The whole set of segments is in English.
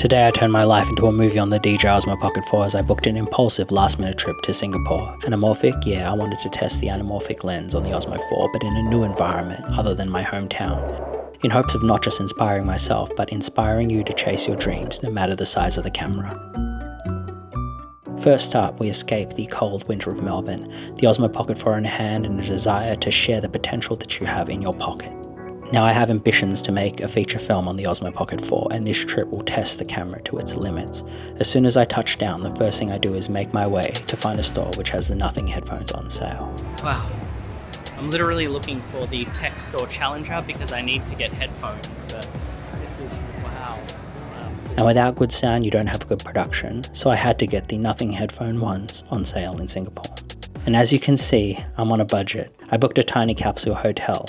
Today I turned my life into a movie on the DJI Osmo Pocket 4 as I booked an impulsive last-minute trip to Singapore. Anamorphic? Yeah, I wanted to test the anamorphic lens on the Osmo 4, but in a new environment other than my hometown, in hopes of not just inspiring myself, but inspiring you to chase your dreams, no matter the size of the camera. First up, we escape the cold winter of Melbourne, the Osmo Pocket 4 in hand and a desire to share the potential that you have in your pocket. Now I have ambitions to make a feature film on the Osmo Pocket 4, and this trip will test the camera to its limits. As soon as I touch down, the first thing I do is make my way to find a store which has the Nothing headphones on sale. Wow, I'm literally looking for the tech store challenger because I need to get headphones, but this is wow. And without good sound, you don't have good production, so I had to get the Nothing headphone ones on sale in Singapore. And as you can see, I'm on a budget. I booked a tiny capsule hotel.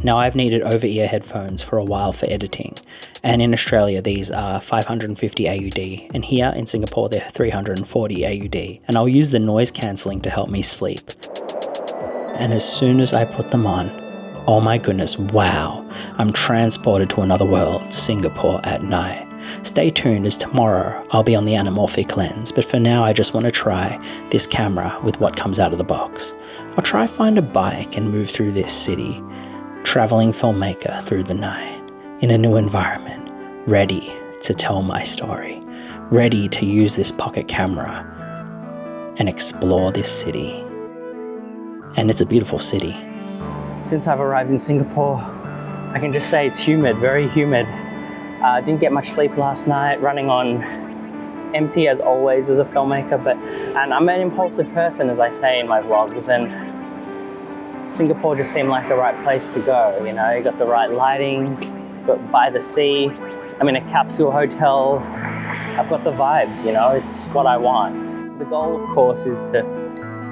Now I've needed over-ear headphones for a while for editing, and in Australia these are 550 AUD, and here in Singapore they're 340 AUD, and I'll use the noise cancelling to help me sleep. And as soon as I put them on, oh my goodness, wow, I'm transported to another world, Singapore at night. Stay tuned as tomorrow I'll be on the anamorphic lens, but for now I just want to try this camera with what comes out of the box. I'll try find a bike and move through this city. Traveling filmmaker through the night, in a new environment, ready to tell my story, ready to use this pocket camera and explore this city. And it's a beautiful city. Since I've arrived in Singapore, I can just say it's humid, very humid. Didn't get much sleep last night, running on empty as always as a filmmaker, and I'm an impulsive person, as I say in my vlogs, and Singapore just seemed like the right place to go, you know, you got the right lighting, got by the sea, I'm in a capsule hotel, I've got the vibes, you know, it's what I want. The goal, of course, is to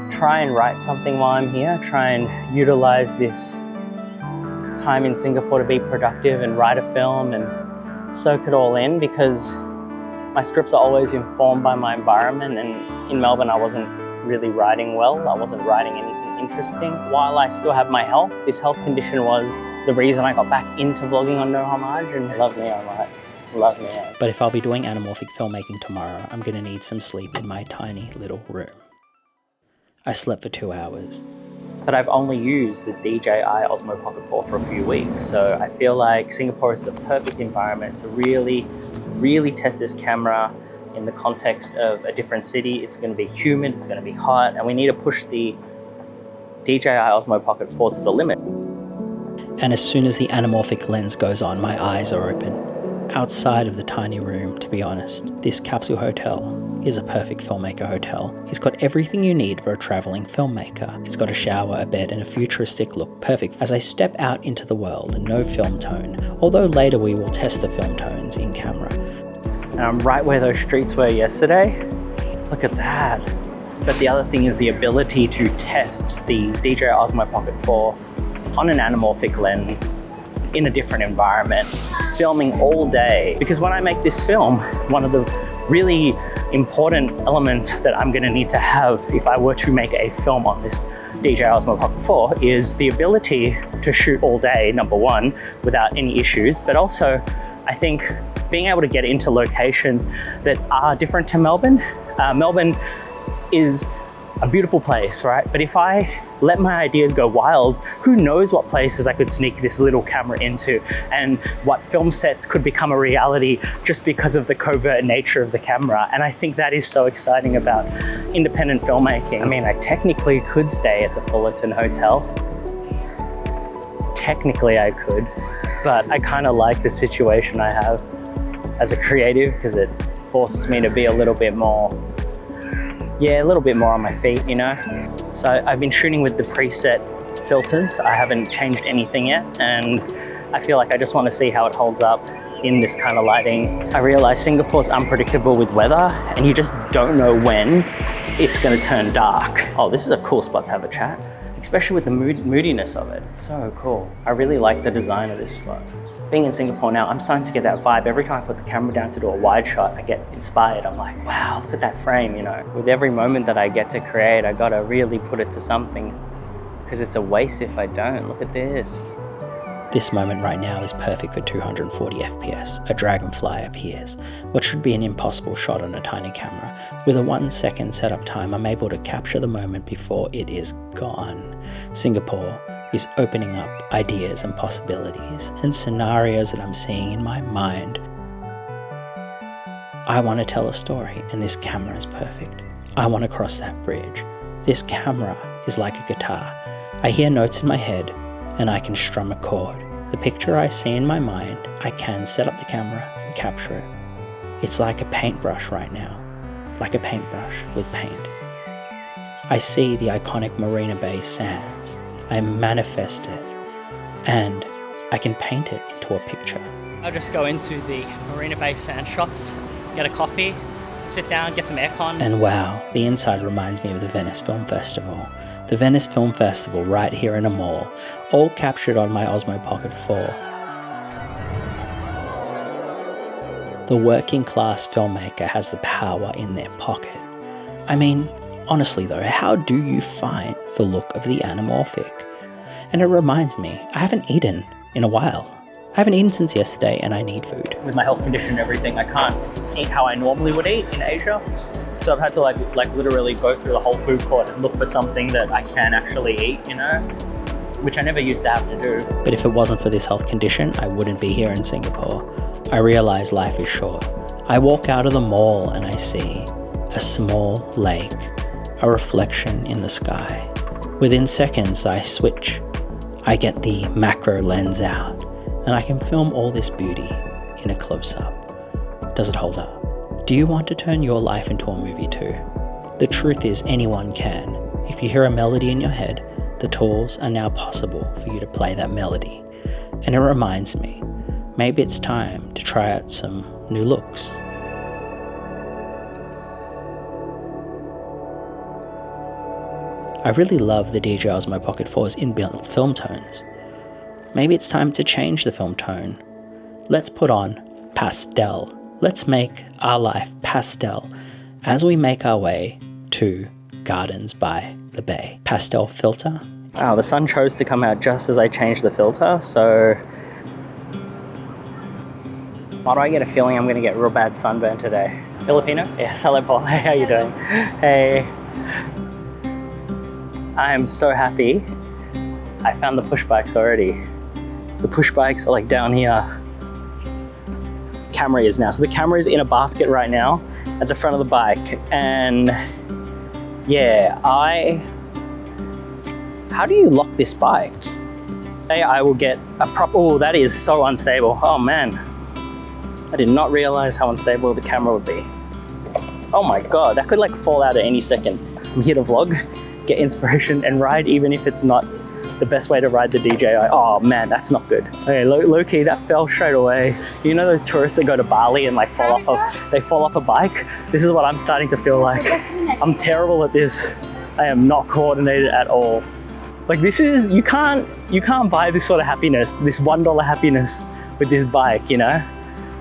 try and write something while I'm here, try and utilize this time in Singapore to be productive and write a film and soak it all in, because my scripts are always informed by my environment, and in Melbourne I wasn't really writing well, I wasn't writing anything interesting. While I still have my health, this health condition was the reason I got back into vlogging on No Homage, and love neon lights, love neon. But if I'll be doing anamorphic filmmaking tomorrow, I'm gonna need some sleep in my tiny little room. I slept for 2 hours. But I've only used the DJI Osmo Pocket 4 for a few weeks, so I feel like Singapore is the perfect environment to really test this camera in the context of a different city. It's going to be humid, it's going to be hot, and we need to push the DJI Osmo Pocket 4 to the limit. And as soon as the anamorphic lens goes on, my eyes are open. Outside of the tiny room, to be honest, this capsule hotel is a perfect filmmaker hotel. It's got everything you need for a traveling filmmaker. It's got a shower, a bed, and a futuristic look, perfect as I step out into the world and no film tone, although later we will test the film tones in camera. And I'm right where those streets were yesterday. Look at that. But the other thing is the ability to test the DJI Osmo Pocket 4 on an anamorphic lens in a different environment, filming all day. Because when I make this film, one of the really important elements that I'm gonna need to have if I were to make a film on this DJI Osmo Pocket 4 is the ability to shoot all day, number one, without any issues, but also I think being able to get into locations that are different to Melbourne. Melbourne is a beautiful place, right? But if I let my ideas go wild, who knows what places I could sneak this little camera into, and what film sets could become a reality just because of the covert nature of the camera. And I think that is so exciting about independent filmmaking. I mean, I technically could stay at the Fullerton Hotel. Technically I could, but I kind of like the situation I have as a creative because it forces me to be a little bit more on my feet, you know? So I've been shooting with the preset filters. I haven't changed anything yet, and I feel like I just want to see how it holds up in this kind of lighting. I realize Singapore's unpredictable with weather, and you just don't know when it's going to turn dark. Oh, this is a cool spot to have a chat, especially with the moodiness of it. It's so cool. I really like the design of this spot. Being in Singapore now, I'm starting to get that vibe. Every time I put the camera down to do a wide shot, I get inspired. I'm like, wow, look at that frame, you know? With every moment that I get to create, I gotta really put it to something, because it's a waste if I don't. Look at this. This moment right now is perfect for 240 FPS. A dragonfly appears. What should be an impossible shot on a tiny camera. With a 1 second setup time, I'm able to capture the moment before it is gone. Singapore is opening up ideas and possibilities and scenarios that I'm seeing in my mind. I want to tell a story, and this camera is perfect. I want to cross that bridge. This camera is like a guitar. I hear notes in my head, and I can strum a chord. The picture I see in my mind, I can set up the camera and capture it. It's like a paintbrush right now, like a paintbrush with paint. I see the iconic Marina Bay sands. I manifest it, and I can paint it into a picture. I'll just go into the Marina Bay sand shops, get a coffee, sit down, get some aircon. And wow, the inside reminds me of the Venice Film Festival. The Venice Film Festival right here in a mall, all captured on my Osmo Pocket 4. The working class filmmaker has the power in their pocket. I mean, honestly though, how do you find the look of the Anamorphic? And it reminds me, I haven't eaten in a while. I haven't eaten since yesterday and I need food. With my health condition and everything, I can't eat how I normally would eat in Asia. So I've had to like literally go through the whole food court and look for something that I can actually eat, you know, which I never used to have to do. But if it wasn't for this health condition, I wouldn't be here in Singapore. I realize life is short. I walk out of the mall and I see a small lake, a reflection in the sky. Within seconds, I switch. I get the macro lens out and I can film all this beauty in a close-up. Does it hold up? Do you want to turn your life into a movie too? The truth is anyone can. If you hear a melody in your head, the tools are now possible for you to play that melody. And it reminds me, maybe it's time to try out some new looks. I really love the DJI Osmo Pocket 4's inbuilt film tones. Maybe it's time to change the film tone. Let's put on Pastel. Let's make our life pastel as we make our way to Gardens by the Bay. Pastel filter. Wow, the sun chose to come out just as I changed the filter, so why do I get a feeling I'm gonna get real bad sunburn today? Filipino? Yes, hello Paul. Hey, how you doing? Hey. I am so happy I found the push bikes already. The push bikes are like down here. Camera is now. So the camera is in a basket right now at the front of the bike. And yeah, how do you lock this bike? I will get a oh, that is so unstable. Oh man, I did not realize how unstable the camera would be. Oh my God, that could like fall out at any second. I'm here to vlog, get inspiration and ride, even if it's not the best way to ride the DJI. Oh man, that's not good. Okay, low key, that fell straight away. You know those tourists that go to Bali and like fall off a bike? This is what I'm starting to feel like. I'm terrible at this. I am not coordinated at all. Like this is, you can't buy this sort of happiness, this $1 happiness with this bike, you know?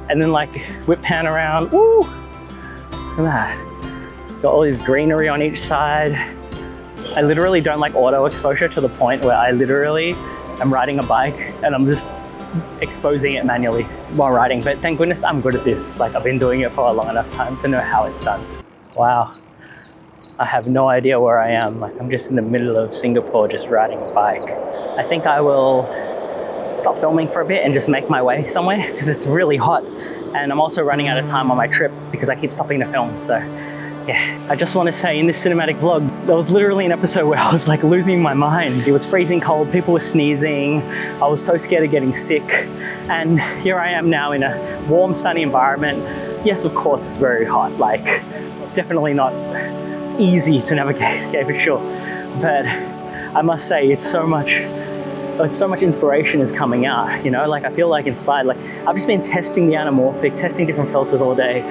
And then like whip pan around, woo! Look at that. Got all this greenery on each side. I literally don't like auto exposure to the point where I literally am riding a bike and I'm just exposing it manually while riding. But thank goodness I'm good at this. Like I've been doing it for a long enough time to know how it's done. Wow. I have no idea where I am. Like I'm just in the middle of Singapore just riding a bike. I think I will stop filming for a bit and just make my way somewhere because it's really hot. And I'm also running out of time on my trip because I keep stopping to film. So yeah, I just want to say in this cinematic vlog, there was literally an episode where I was like losing my mind. It was freezing cold, people were sneezing. I was so scared of getting sick. And here I am now in a warm, sunny environment. Yes, of course, it's very hot. Like it's definitely not easy to navigate, okay, for sure. But I must say it's so much inspiration is coming out, you know, like I feel like inspired. Like I've just been testing the Anamorphic, testing different filters all day,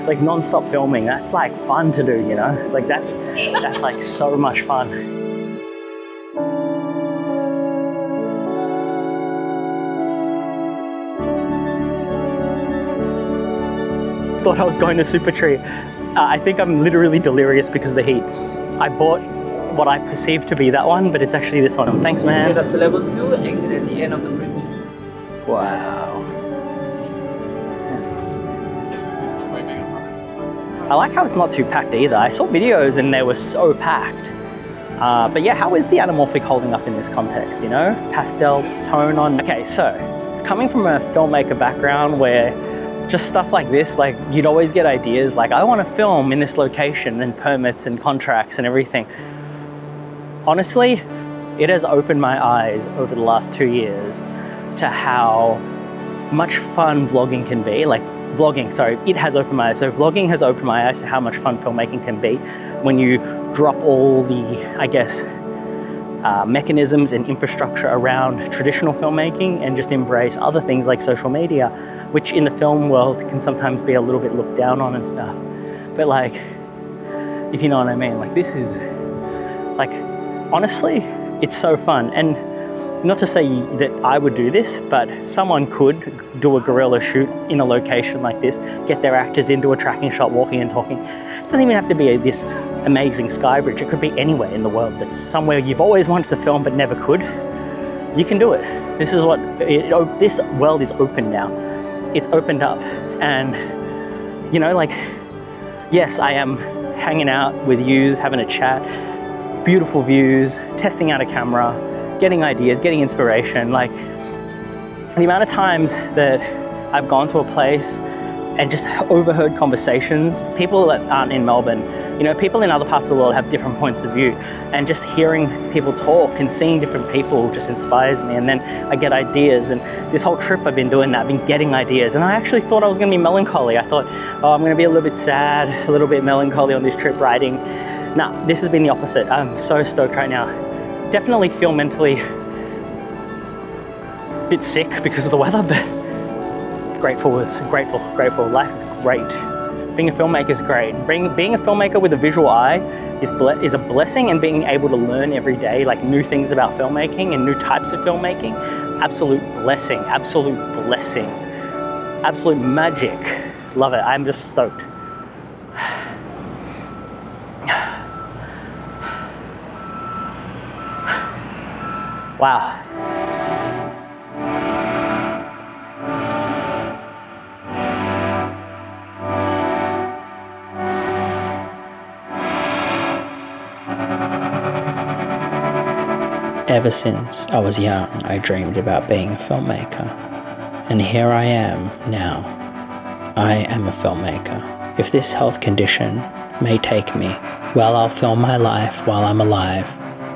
like non-stop filming. That's like fun to do, you know, like that's like so much fun. Thought I was going to Super Tree. I think I'm literally delirious because of the heat. I bought what I perceived to be that one, but it's actually this one. Thanks, man. Get up to level 2, exit at the end of the bridge. Wow. I like how it's not too packed either. I saw videos and they were so packed. But yeah, how is the anamorphic holding up in this context, you know? Pastel tone on. Okay, so coming from a filmmaker background where just stuff like this, like you'd always get ideas like, I want to film in this location, and permits and contracts and everything. Honestly, it has opened my eyes over the last 2 years to how much fun vlogging can be. Like vlogging, sorry, it has opened my eyes. So vlogging has opened my eyes to how much fun filmmaking can be when you drop all the, I guess, mechanisms and infrastructure around traditional filmmaking and just embrace other things like social media, which in the film world can sometimes be a little bit looked down on and stuff. But like, if you know what I mean, like this is, like, honestly, it's so fun. And not to say that I would do this, but someone could do a guerrilla shoot in a location like this, get their actors into a tracking shot, walking and talking. It doesn't even have to be this amazing sky bridge. It could be anywhere in the world that's somewhere you've always wanted to film but never could. You can do it. This is what, this world is open now. It's opened up. And, you know, like, yes, I am hanging out with yous, having a chat, beautiful views, testing out a camera, getting ideas, getting inspiration. Like the amount of times that I've gone to a place and just overheard conversations, people that aren't in Melbourne, you know, people in other parts of the world have different points of view, and just hearing people talk and seeing different people just inspires me. And then I get ideas, and this whole trip I've been doing that, I've been getting ideas, and I actually thought I was gonna be melancholy. I thought, oh, I'm gonna be a little bit sad, a little bit melancholy on this trip writing. Nah, this has been the opposite. I'm so stoked right now. Definitely feel mentally a bit sick because of the weather, but grateful. Life is great. Being a filmmaker is great. Being a filmmaker with a visual eye is a blessing, and being able to learn every day like new things about filmmaking and new types of filmmaking, absolute blessing, absolute magic. Love it. I'm just stoked. Wow. Ever since I was young, I dreamed about being a filmmaker. And here I am now. I am a filmmaker. If this health condition may take me, well, I'll film my life while I'm alive,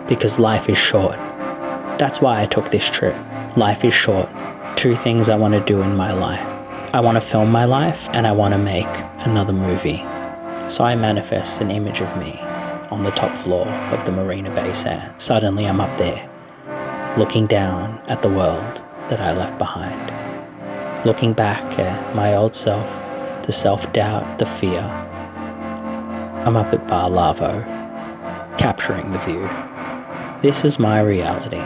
because life is short. That's why I took this trip. Life is short. 2 things I want to do in my life. I want to film my life, and I want to make another movie. So I manifest an image of me on the top floor of the Marina Bay Sands. Suddenly I'm up there, looking down at the world that I left behind. Looking back at my old self, the self-doubt, the fear. I'm up at Bar Lavo, capturing the view. This is my reality.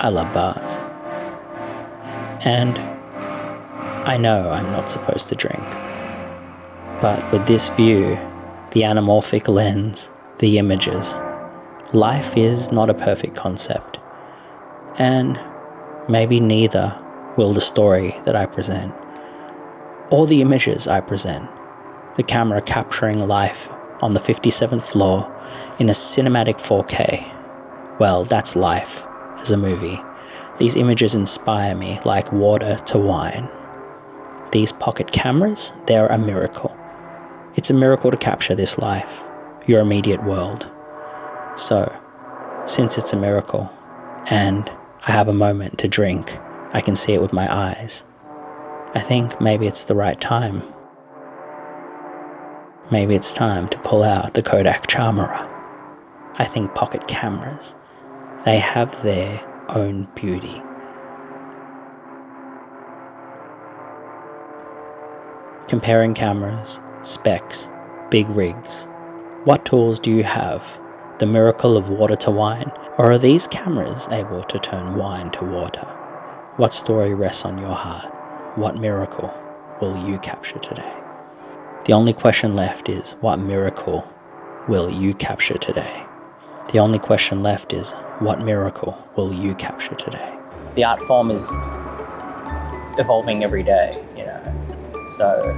I love bars. And I know I'm not supposed to drink. But with this view, the anamorphic lens, the images, life is not a perfect concept. And maybe neither will the story that I present, or the images I present. The camera capturing life on the 57th floor in a cinematic 4K. Well, that's life as a movie. These images inspire me like water to wine. These pocket cameras, they're a miracle. It's a miracle to capture this life, your immediate world. So, since it's a miracle, and I have a moment to drink, I can see it with my eyes. I think maybe it's the right time. Maybe it's time to pull out the Kodak Camera. I think pocket cameras, they have their own beauty. Comparing cameras, specs, big rigs. What tools do you have? The miracle of water to wine? Or are these cameras able to turn wine to water? What story rests on your heart? What miracle will you capture today? The only question left is, what miracle will you capture today? The only question left is, what miracle will you capture today? The art form is evolving every day, you know. So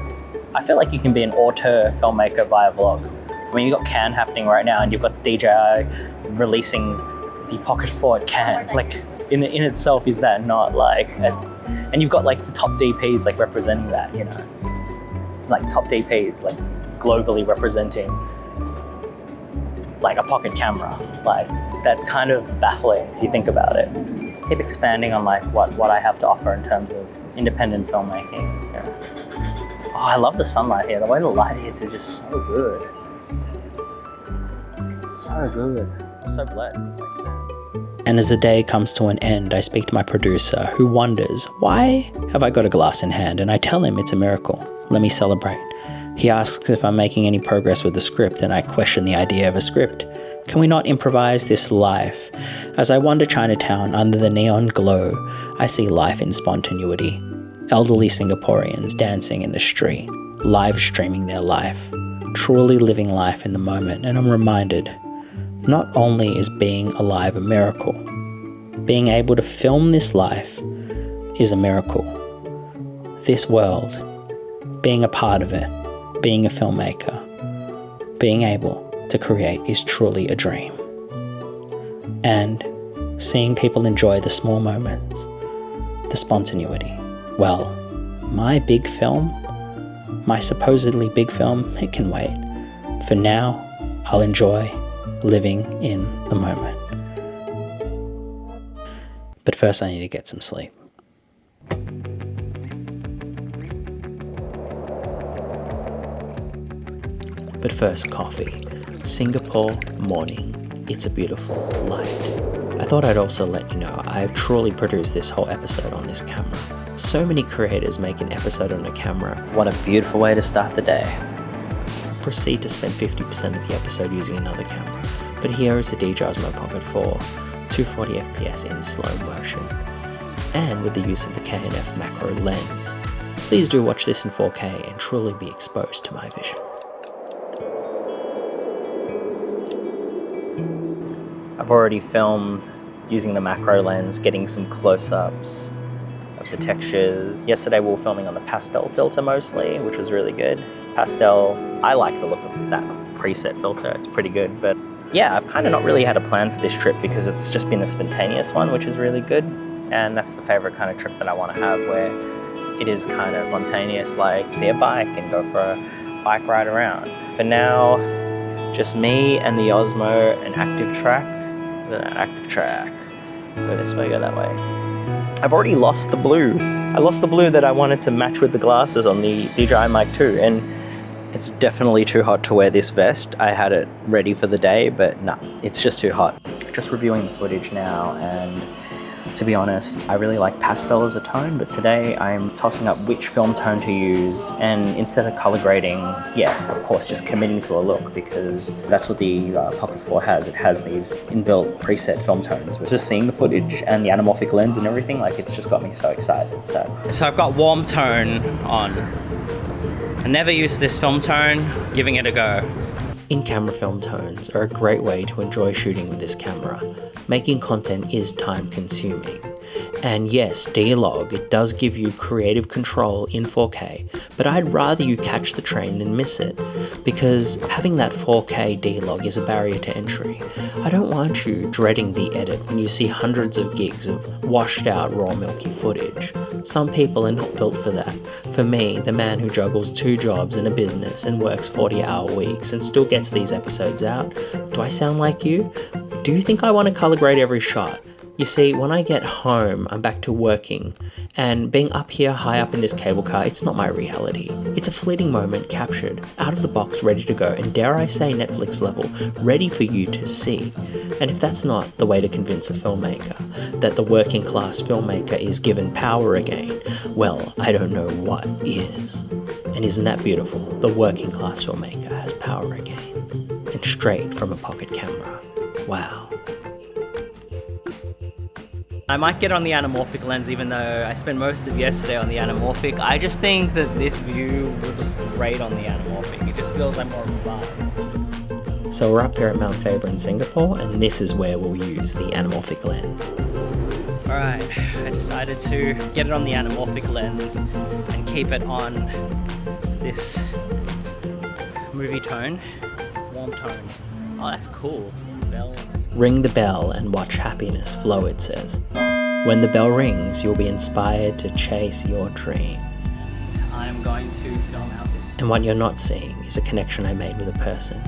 I feel like you can be an auteur filmmaker via vlog. I mean, you've got Cannes happening right now, and you've got DJI releasing the Pocket 4 at Cannes. Like, in itself, is that not like, and you've got like the top DPs like representing that, you know, like top DPs like globally representing like a pocket camera. Like, that's kind of baffling if you think about it. Keep expanding on like what I have to offer in terms of independent filmmaking. Yeah. Oh, I love the sunlight here. The way the light hits is just so good. So good. I'm so blessed. It's like that. And as the day comes to an end, I speak to my producer, who wonders, why have I got a glass in hand? And I tell him it's a miracle. Let me celebrate. He asks if I'm making any progress with the script, and I question the idea of a script. Can we not improvise this life? As I wander Chinatown under the neon glow, I see life in spontaneity. Elderly Singaporeans dancing in the street, live streaming their life, truly living life in the moment, and I'm reminded, not only is being alive a miracle, being able to film this life is a miracle. This world, being a part of it, being a filmmaker, being able to create is truly a dream. And seeing people enjoy the small moments, the spontaneity. Well, my big film, my supposedly big film, it can wait. For now, I'll enjoy living in the moment. But first I need to get some sleep. But first, coffee. Singapore morning. It's a beautiful light. I thought I'd also let you know I've truly produced this whole episode on this camera. So many creators make an episode on a camera. What a beautiful way to start the day. Proceed to spend 50% of the episode using another camera. But here is the DJI Osmo Pocket 4, 240 FPS in slow motion, and with the use of the K&F macro lens. Please do watch this in 4K and truly be exposed to my vision. I've already filmed using the macro lens, getting some close-ups of the textures. Yesterday we were filming on the Pastel filter mostly, which was really good. Pastel, I like the look of that preset filter, it's pretty good. But yeah, I've kind of not really had a plan for this trip because it's just been a spontaneous one, which is really good. And that's the favorite kind of trip that I want to have, where it is kind of spontaneous, like see a bike and go for a bike ride around. For now, just me and the Osmo, an active track. Go this way, go that way. I've already lost the blue. I lost the blue that I wanted to match with the glasses on the DJI Mic 2, and it's definitely too hot to wear this vest. I had it ready for the day, but nah, it's just too hot. Just reviewing the footage now, and to be honest, I really like pastel as a tone, but today I'm tossing up which film tone to use, and instead of color grading, yeah, of course, just committing to a look, because that's what the Pocket 4 has. It has these inbuilt preset film tones. But just seeing the footage and the anamorphic lens and everything, like, it's just got me so excited. So I've got warm tone on. I never used this film tone, giving it a go. In-camera film tones are a great way to enjoy shooting with this camera. Making content is time consuming. And yes, D-Log, it does give you creative control in 4K, but I'd rather you catch the train than miss it, because having that 4K D-Log is a barrier to entry. I don't want you dreading the edit when you see hundreds of gigs of washed out raw milky footage. Some people are not built for that. For me, the man who juggles 2 jobs and a business and works 40-hour weeks and still gets these episodes out, do I sound like you? Do you think I want to color grade every shot? You see, when I get home, I'm back to working, and being up here high up in this cable car, it's not my reality. It's a fleeting moment captured, out of the box, ready to go, and dare I say Netflix level, ready for you to see. And if that's not the way to convince a filmmaker that the working class filmmaker is given power again, well, I don't know what is. And isn't that beautiful? The working class filmmaker has power again. And straight from a pocket camera. Wow. I might get on the anamorphic lens, even though I spent most of yesterday on the anamorphic. I just think that this view would look great on the anamorphic. It just feels like more of a vibe. So we're up here at Mount Faber in Singapore, and this is where we'll use the anamorphic lens. Alright, I decided to get it on the anamorphic lens and keep it on this movie tone, warm tone. Oh, that's cool. Bells. Ring the bell and watch happiness flow, it says. When the bell rings, you'll be inspired to chase your dreams. I'm going to film out this. And what you're not seeing is a connection I made with a person.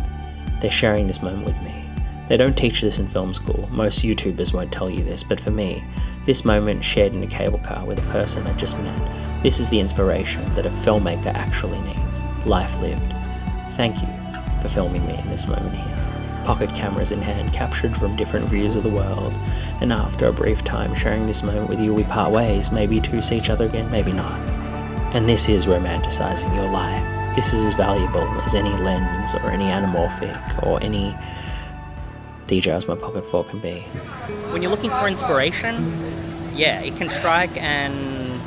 They're sharing this moment with me. They don't teach this in film school. Most YouTubers won't tell you this, but for me, this moment shared in a cable car with a person I just met. This is the inspiration that a filmmaker actually needs. Life lived. Thank you for filming me in this moment here. Pocket cameras in hand, captured from different views of the world. And after a brief time sharing this moment with you, we part ways, maybe to see each other again, maybe not. And this is romanticizing your life. This is as valuable as any lens or any anamorphic or any DJI Osmo Pocket 4 can be. When you're looking for inspiration, yeah, it can strike, and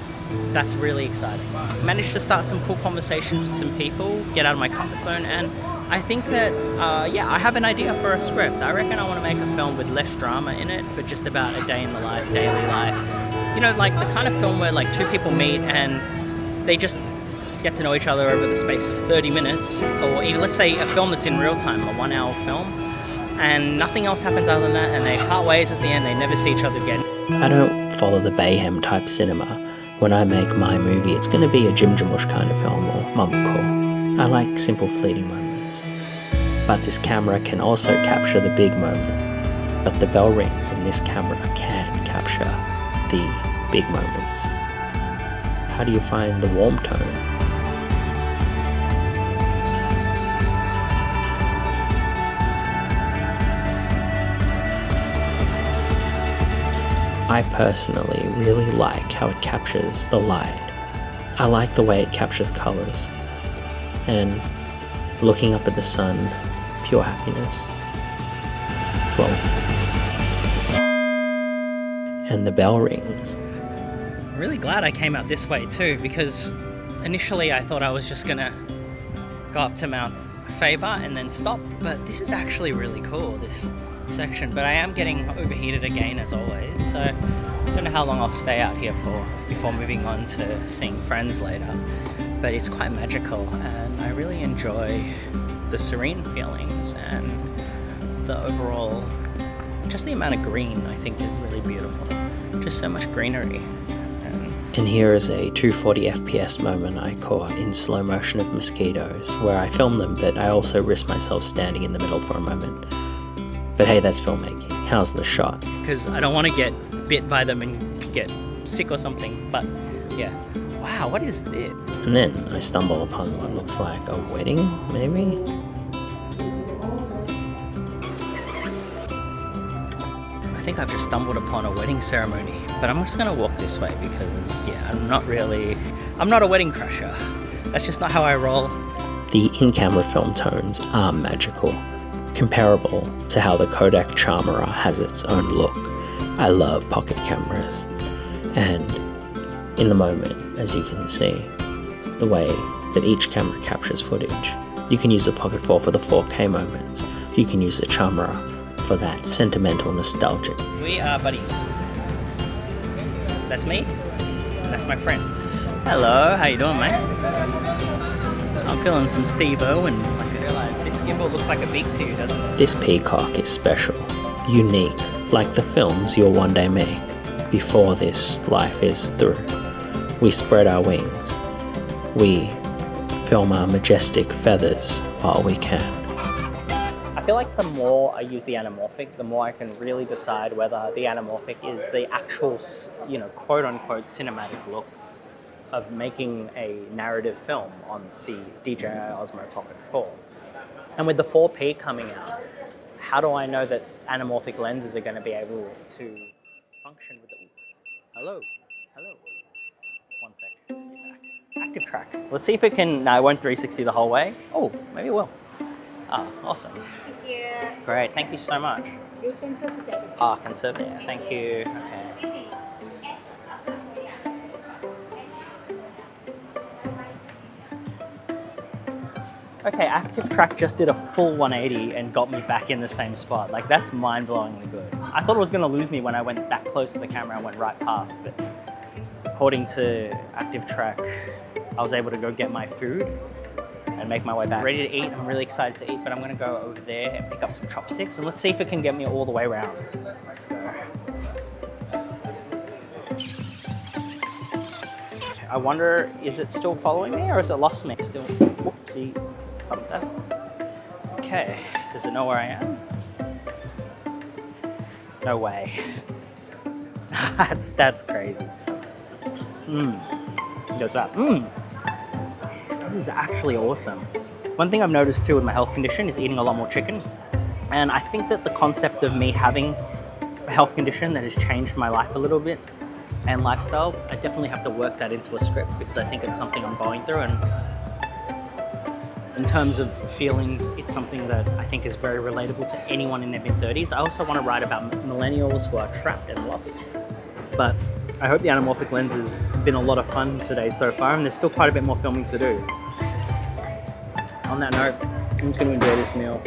that's really exciting. Managed to start some cool conversations with some people, get out of my comfort zone, and I think that, I have an idea for a script. I reckon I want to make a film with less drama in it, but just about a day in the life, daily life. You know, like the kind of film where like two people meet and they just get to know each other over the space of 30 minutes, or even let's say a film that's in real time, a 1 hour film, and nothing else happens other than that, and they part ways at the end, they never see each other again. I don't follow the Bayhem type cinema. When I make my movie, it's going to be a Jim Jarmusch kind of film or mumblecore. I like simple fleeting moments. But this camera can also capture the big moments. But the bell rings and this camera can capture the big moments. How do you find the warm tone? I personally really like how it captures the light. I like the way it captures colors. And looking up at the sun, pure happiness, flowing. And the bell rings. I'm really glad I came out this way too, because initially I thought I was just gonna go up to Mount Faber and then stop, but this is actually really cool, this section. But I am getting overheated again as always, so I don't know how long I'll stay out here for before moving on to seeing friends later. But it's quite magical, and I really enjoy the serene feelings and the overall, just the amount of green I think is really beautiful. Just so much greenery. And here is a 240 FPS moment I caught in slow motion of mosquitoes, where I filmed them, but I also risked myself standing in the middle for a moment. But hey, that's filmmaking. How's the shot? Because I don't want to get bit by them and get sick or something, but yeah. Wow, what is this? And then I stumble upon what looks like a wedding, maybe? I think I've just stumbled upon a wedding ceremony, but I'm just gonna walk this way because, yeah, I'm not a wedding crasher. That's just not how I roll. The in-camera film tones are magical, comparable to how the Kodak Charmera has its own look. I love pocket cameras, and in the moment, as you can see, the way that each camera captures footage. You can use a Pocket 4 for the 4K moments. You can use a Charmera for that sentimental nostalgic. We are buddies. That's me. That's my friend. Hello, how you doing, mate? I'm feeling some Steve-O, and I realise this gimbal looks like a beak to you, doesn't it? This peacock is special, unique, like the films you'll one day make before this life is through. We spread our wings. We film our majestic feathers while we can. I feel like the more I use the anamorphic, the more I can really decide whether the anamorphic is the actual, quote-unquote cinematic look of making a narrative film on the DJI Osmo Pocket 4. And with the 4P coming out, how do I know that anamorphic lenses are going to be able to function with it? Hello. One sec. Active track. Let's see if it can. No, it won't 360 the whole way. Oh, maybe it will. Ah, awesome. Thank you. Great, thank you so much. You can subscribe. Ah, conserve there. Thank you. Okay. Okay, Active Track just did a full 180 and got me back in the same spot. Like, that's mind-blowingly good. I thought it was going to lose me when I went that close to the camera. I went right past, but according to Active Track, I was able to go get my food and make my way back. Ready to eat. I'm really excited to eat, but I'm going to go over there and pick up some chopsticks, and let's see if it can get me all the way around. Let's go. I wonder, is it still following me or has it lost me? Still, whoopsie, bumped that. Okay, does it know where I am? No way. That's crazy. Goes that. This is actually awesome. One thing I've noticed too with my health condition is eating a lot more chicken. And I think that the concept of me having a health condition that has changed my life a little bit and lifestyle, I definitely have to work that into a script because I think it's something I'm going through, and in terms of feelings, it's something that I think is very relatable to anyone in their mid-30s. I also want to write about millennials who are trapped and lost. But I hope the anamorphic lens has been a lot of fun today so far, and there's still quite a bit more filming to do. On that note, I'm just going to enjoy this meal.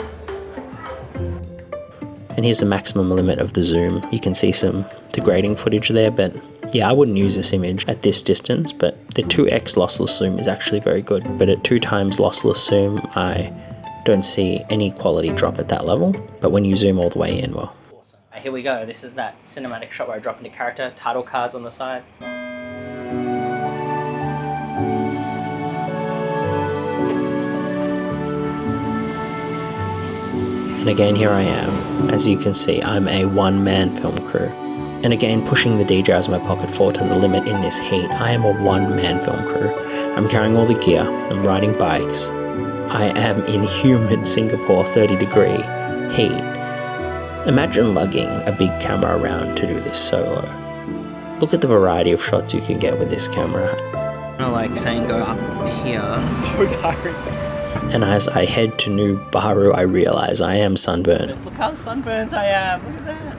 And here's the maximum limit of the zoom. You can see some degrading footage there, but yeah, I wouldn't use this image at this distance, but the 2x lossless zoom is actually very good. But at 2 times lossless zoom, I don't see any quality drop at that level. But when you zoom all the way in, well. Awesome. Here we go. This is that cinematic shot where I drop into character, title cards on the side. And again, here I am. As you can see, I'm a one-man film crew. And again, pushing the DJI Osmo Pocket 4 to the limit in this heat, I am a one-man film crew. I'm carrying all the gear, I'm riding bikes. I am in humid Singapore 30-degree heat. Imagine lugging a big camera around to do this solo. Look at the variety of shots you can get with this camera. I like saying go up here. So tiring. And as I head to New Bahru, I realize I am sunburned. Look how sunburnt I am. Look at that.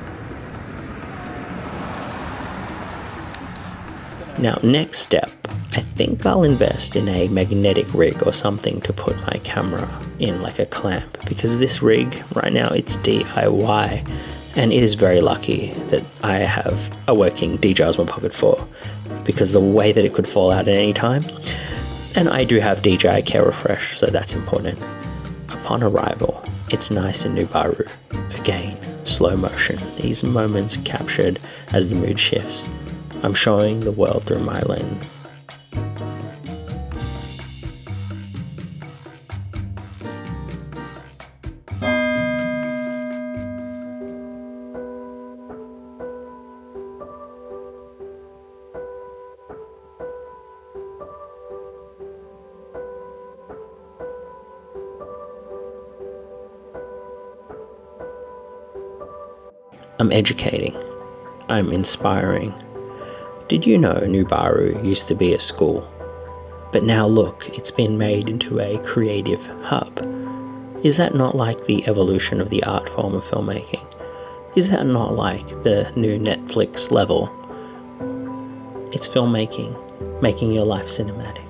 Now, next step, I think I'll invest in a magnetic rig or something to put my camera in, like a clamp, because this rig right now, it's DIY, and it is very lucky that I have a working DJI Osmo Pocket 4, because the way that it could fall out at any time. And I do have DJI Care Refresh, so that's important. Upon arrival, it's nice in New Bahru. Again, slow motion, these moments captured as the mood shifts. I'm showing the world through my lens. I'm educating. I'm inspiring. Did you know New Bahru used to be a school? But now look, it's been made into a creative hub. Is that not like the evolution of the art form of filmmaking? Is that not like the new Netflix level? It's filmmaking, making your life cinematic.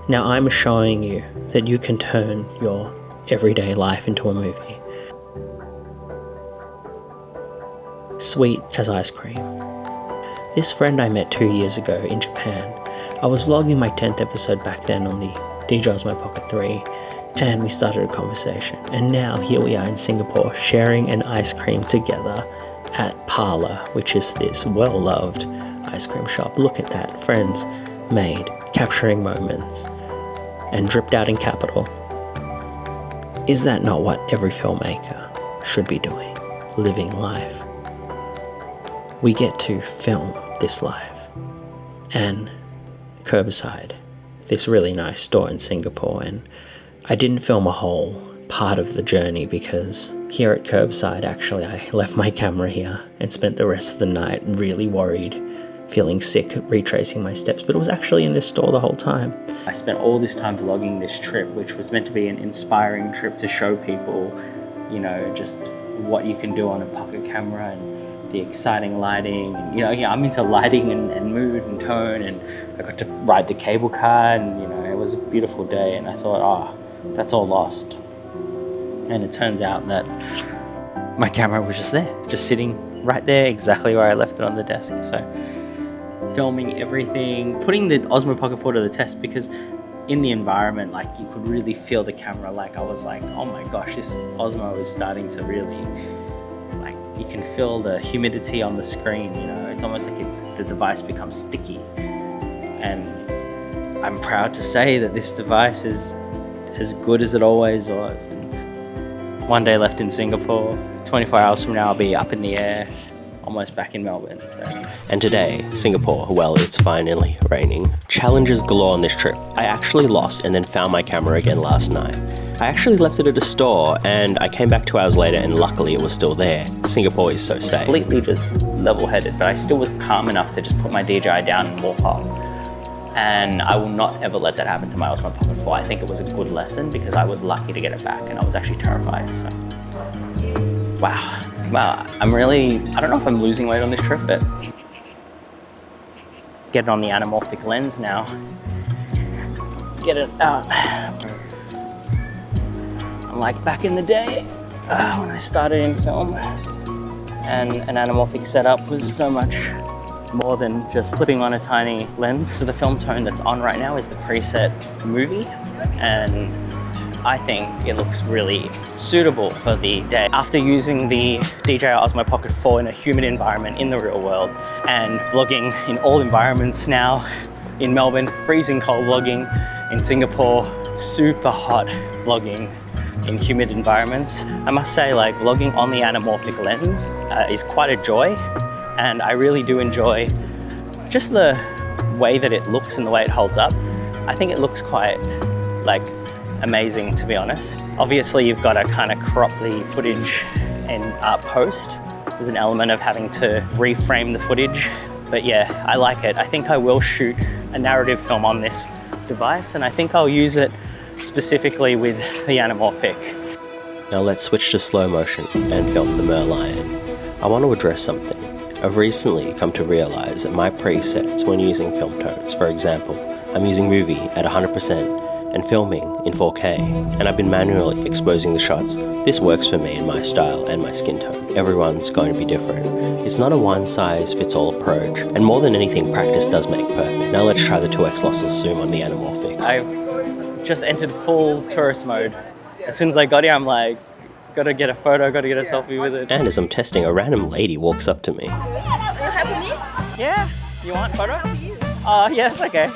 Now I'm showing you that you can turn your everyday life into a movie. Sweet as ice cream. This friend I met 2 years ago in Japan, I was vlogging my 10th episode back then on the DJI Osmo Pocket 3, and we started a conversation. And now here we are in Singapore sharing an ice cream together at Parlour, which is this well-loved ice cream shop. Look at that, friends made, capturing moments, and dripped out in capital. Is that not what every filmmaker should be doing? Living life. We get to film this life. And Curbside, this really nice store in Singapore, and I didn't film a whole part of the journey because here at Curbside, actually, I left my camera here and spent the rest of the night really worried, feeling sick, retracing my steps, but it was actually in this store the whole time. I spent all this time vlogging this trip, which was meant to be an inspiring trip to show people, you know, just what you can do on a pocket camera and the exciting lighting, and I'm into lighting and mood and tone, and I got to ride the cable car, and it was a beautiful day, and I thought, that's all lost. And it turns out that my camera was just there, just sitting right there, exactly where I left it on the desk. So filming everything, putting the Osmo Pocket 4 to the test, because in the environment, like, you could really feel the camera. Like, I was like, oh my gosh, this Osmo is starting to really, like, you can feel the humidity on the screen, you know, it's almost like the device becomes sticky. And I'm proud to say that this device is as good as it always was. And one day left in Singapore, 24 hours from now I'll be up in the air, almost back in Melbourne. So. And today, Singapore, well, it's finally raining. Challenges galore on this trip. I actually lost and then found my camera again last night. I actually left it at a store and I came back 2 hours later and luckily it was still there. Singapore is so safe. Completely just level-headed, but I still was calm enough to just put my DJI down and walk off. And I will not ever let that happen to my Osmo Pocket 4. I think it was a good lesson because I was lucky to get it back and I was actually terrified. So, wow, I'm really, I don't know if I'm losing weight on this trip, but get it on the anamorphic lens now. Get it out. I'm like back in the day when I started in film, and an anamorphic setup was so much more than just flipping on a tiny lens. So the film tone that's on right now is the preset movie, and I think it looks really suitable for the day. After using the DJI Osmo Pocket 4 in a humid environment in the real world and vlogging in all environments now, in Melbourne, freezing cold vlogging, in Singapore, super hot vlogging in humid environments, I must say, like, vlogging on the anamorphic lens is quite a joy. And I really do enjoy just the way that it looks and the way it holds up. I think it looks quite, like, amazing, to be honest. Obviously, you've got to kind of crop the footage in post. There's an element of having to reframe the footage. But yeah, I like it. I think I will shoot a narrative film on this device, and I think I'll use it specifically with the anamorphic. Now let's switch to slow motion and film the merlion. I want to address something. I've recently come to realize that my presets when using film tones, for example, I'm using movie at 100% and filming in 4K, and I've been manually exposing the shots. This works for me and my style and my skin tone. Everyone's going to be different. It's not a one-size-fits-all approach, and more than anything, practice does make perfect. Now let's try the 2x lossless zoom on the anamorphic. I've just entered full tourist mode. As soon as I got here, I'm like, gotta get a photo, gotta get a selfie with it. And as I'm testing, a random lady walks up to me. Yeah, you want a photo? Yeah, that's okay.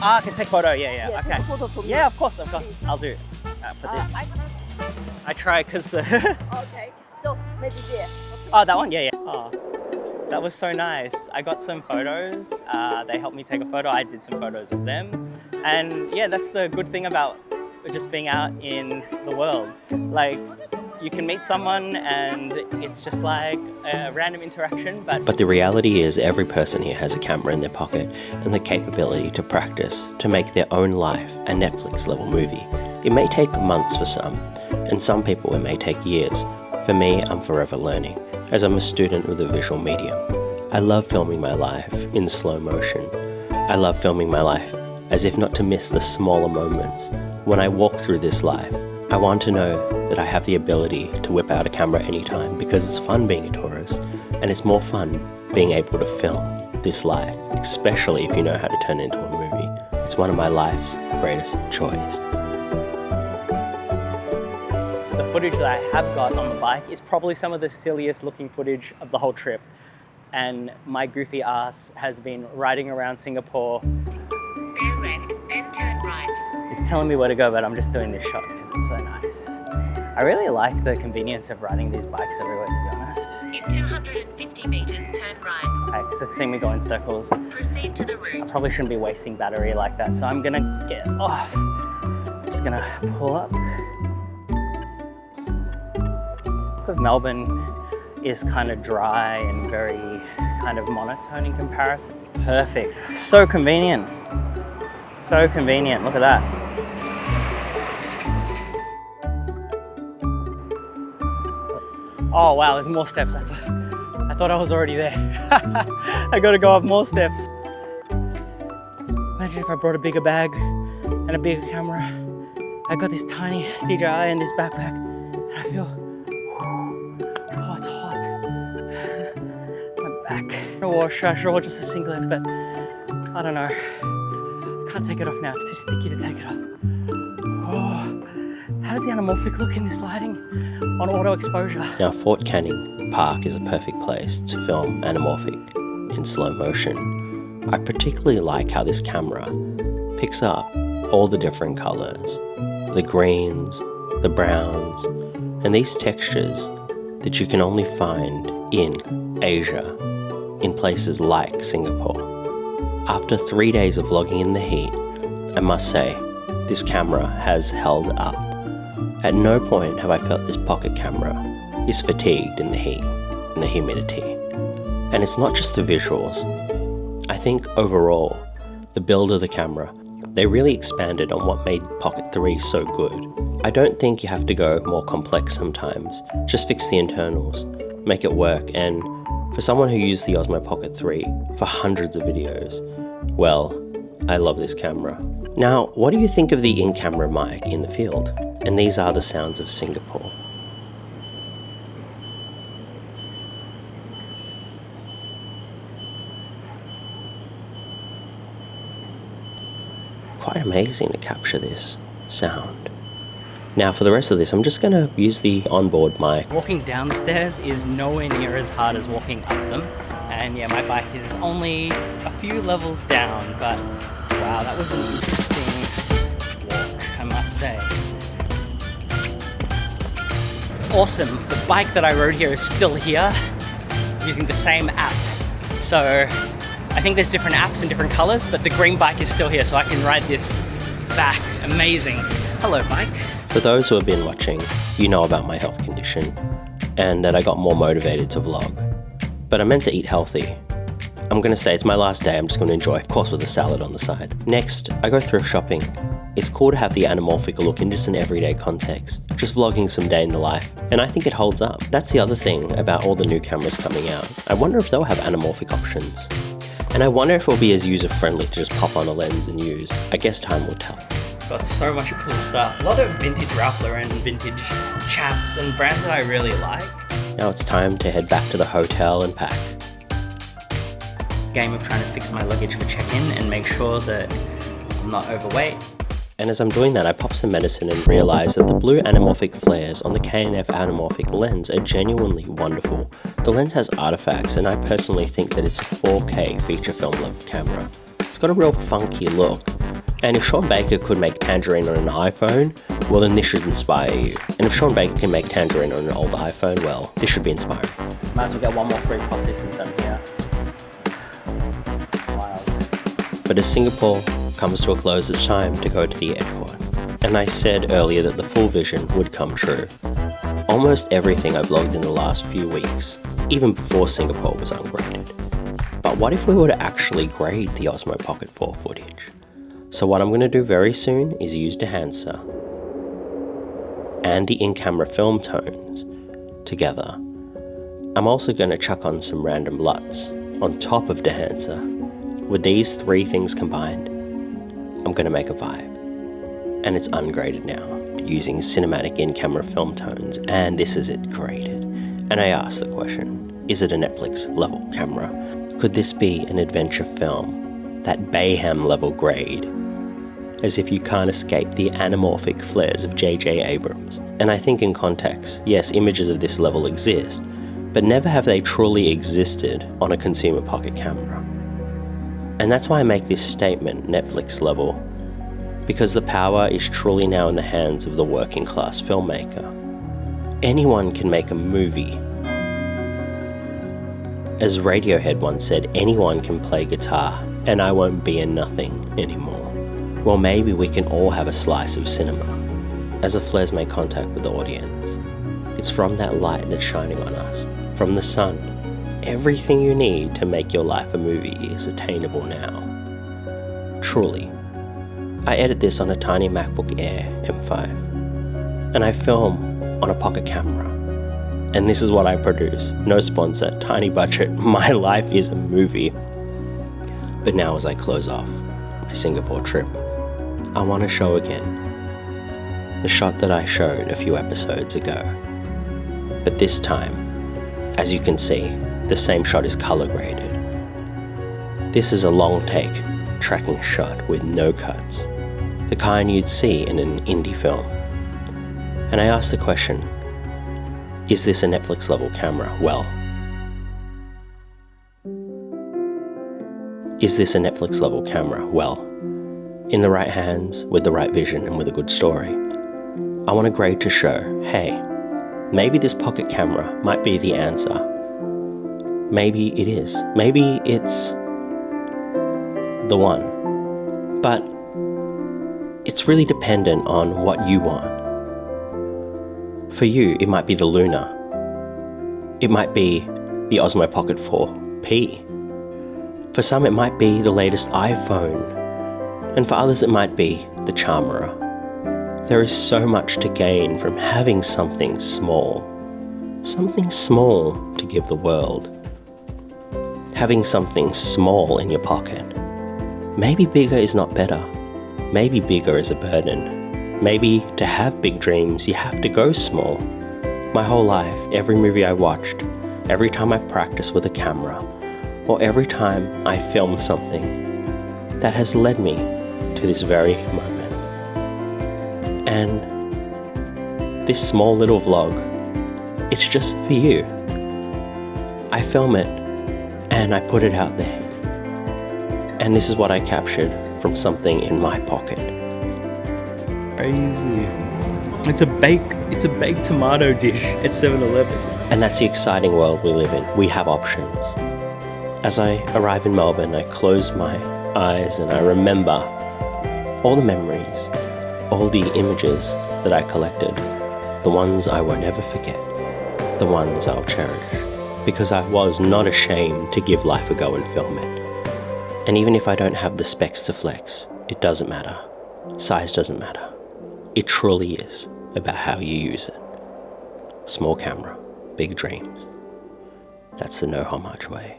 I can take photo, yeah, okay. Take a photo for me. Yeah, of course, I'll do it. For this. I try, because... Okay, so maybe there. Okay. Oh, that one? Yeah. Oh, that was so nice. I got some photos. They helped me take a photo. I did some photos of them. And yeah, that's the good thing about just being out in the world. Like, you can meet someone and it's just like a random interaction, but the reality is every person here has a camera in their pocket and the capability to practice, to make their own life a Netflix level movie. It may take months for some, and some people it may take years. For me, I'm forever learning, as I'm a student of the visual medium. I love filming my life in slow motion. I love filming my life as if not to miss the smaller moments. When I walk through this life, I want to know that I have the ability to whip out a camera anytime, because it's fun being a tourist, and it's more fun being able to film this life, especially if you know how to turn it into a movie. It's one of my life's greatest joys. The footage that I have got on the bike is probably some of the silliest looking footage of the whole trip. And my goofy ass has been riding around Singapore. Bear left, then turn right. It's telling me where to go, but I'm just doing this shot because it's so nice. I really like the convenience of riding these bikes everywhere, to be honest. In 250 meters, turn right. Because it's seeing me go in circles. Proceed to the I route. probably shouldn't be wasting battery like that, so I'm gonna get off. I'm just gonna pull up. Because Melbourne is kind of dry and very kind of monotone in comparison. Perfect. So convenient. So convenient. Look at that. Oh wow, there's more steps. I thought I was already there. I gotta go up more steps. Imagine if I brought a bigger bag and a bigger camera. I got this tiny DJI and this backpack, and I feel wash, should I wore just a singlet, but I don't know. Can't take it off now, it's too sticky to take it off. Oh, how does the anamorphic look in this lighting on auto exposure? Now, Fort Canning Park is a perfect place to film anamorphic in slow motion. I particularly like how this camera picks up all the different colors, the greens, the browns, and these textures that you can only find in Asia, in places like Singapore. After 3 days of vlogging in the heat, I must say, this camera has held up. At no point have I felt this pocket camera is fatigued in the heat and the humidity. And it's not just the visuals. I think overall, the build of the camera, they really expanded on what made Pocket 3 so good. I don't think you have to go more complex sometimes. Just fix the internals, make it work, and for someone who used the Osmo Pocket 3 for hundreds of videos, well, I love this camera. Now, what do you think of the in-camera mic in the field? And these are the sounds of Singapore. Quite amazing to capture this sound. Now for the rest of this, I'm just going to use the onboard mic. Walking down the stairs is nowhere near as hard as walking up them. And yeah, my bike is only a few levels down, but wow, that was an interesting walk, I must say. It's awesome. The bike that I rode here is still here, using the same app. So I think there's different apps and different colors, but the green bike is still here, so I can ride this back. Amazing. Hello, bike. For those who have been watching, you know about my health condition and that I got more motivated to vlog. But I meant to eat healthy. I'm going to say it's my last day, I'm just going to enjoy, of course with a salad on the side. Next, I go thrift shopping. It's cool to have the anamorphic look in just an everyday context, just vlogging some day in the life, and I think it holds up. That's the other thing about all the new cameras coming out. I wonder if they'll have anamorphic options. And I wonder if it'll be as user-friendly to just pop on a lens and use. I guess time will tell. Got so much cool stuff. A lot of vintage Ralph Lauren, vintage chaps, and brands that I really like. Now it's time to head back to the hotel and pack. Game of trying to fix my luggage for check-in and make sure that I'm not overweight. And as I'm doing that, I pop some medicine and realise that the blue anamorphic flares on the K&F anamorphic lens are genuinely wonderful. The lens has artifacts, and I personally think that it's a 4K feature film level camera. It's got a real funky look. And if Sean Baker could make Tangerine on an iPhone, well then this should inspire you. And if Sean Baker can make Tangerine on an old iPhone, well, this should be inspiring. Might as well get one more free coffee since I'm here. Wild. But as Singapore comes to a close, it's time to go to the airport. And I said earlier that the full vision would come true. Almost everything I vlogged in the last few weeks, even before Singapore was ungraded. But what if we were to actually grade the Osmo Pocket 4 footage? So what I'm going to do very soon is use Dehancer and the in-camera film tones together. I'm also going to chuck on some random LUTs on top of Dehancer. With these three things combined, I'm going to make a vibe. And it's ungraded now, using cinematic in-camera film tones, and this is it graded. And I asked the question, is it a Netflix level camera? Could this be an adventure film? That Bayhem level grade? As if you can't escape the anamorphic flares of J.J. Abrams. And I think in context, yes, images of this level exist, but never have they truly existed on a consumer pocket camera. And that's why I make this statement Netflix level, because the power is truly now in the hands of the working class filmmaker. Anyone can make a movie. As Radiohead once said, anyone can play guitar, and I won't be a nothing anymore. Well, maybe we can all have a slice of cinema, as the flares make contact with the audience. It's from that light that's shining on us, from the sun. Everything you need to make your life a movie is attainable now. Truly. I edit this on a tiny MacBook Air M5, and I film on a pocket camera. And this is what I produce. No sponsor, tiny budget, my life is a movie. But now as I close off my Singapore trip, I want to show again the shot that I showed a few episodes ago. But this time, as you can see, the same shot is color graded, This is a long take, tracking shot with no cuts, the kind you'd see in an indie film. And I asked the question, is this a Netflix level camera? Well, is this a Netflix level camera? Well, in the right hands, with the right vision and with a good story, I want a grade to show, hey, maybe this pocket camera might be the answer. Maybe it is. Maybe it's the one. But it's really dependent on what you want. For you, it might be the Luna. It might be the Osmo Pocket 4P. For some, it might be the latest iPhone. And for others, it might be the Camera. There is so much to gain from having something small to give the world. Having something small in your pocket. Maybe bigger is not better. Maybe bigger is a burden. Maybe to have big dreams, you have to go small. My whole life, every movie I watched, every time I practiced with a camera, or every time I film something, that has led me to this very moment. And this small little vlog, it's just for you. I film it and I put it out there. And this is what I captured from something in my pocket. Crazy. It's a baked tomato dish at 7-Eleven. And that's the exciting world we live in. We have options. As I arrive in Melbourne, I close my eyes and I remember all the memories, all the images that I collected, the ones I won't ever forget, the ones I'll cherish, because I was not ashamed to give life a go and film it. And even if I don't have the specs to flex, it doesn't matter. Size doesn't matter. It truly is about how you use it. Small camera, big dreams. That's the no how much way.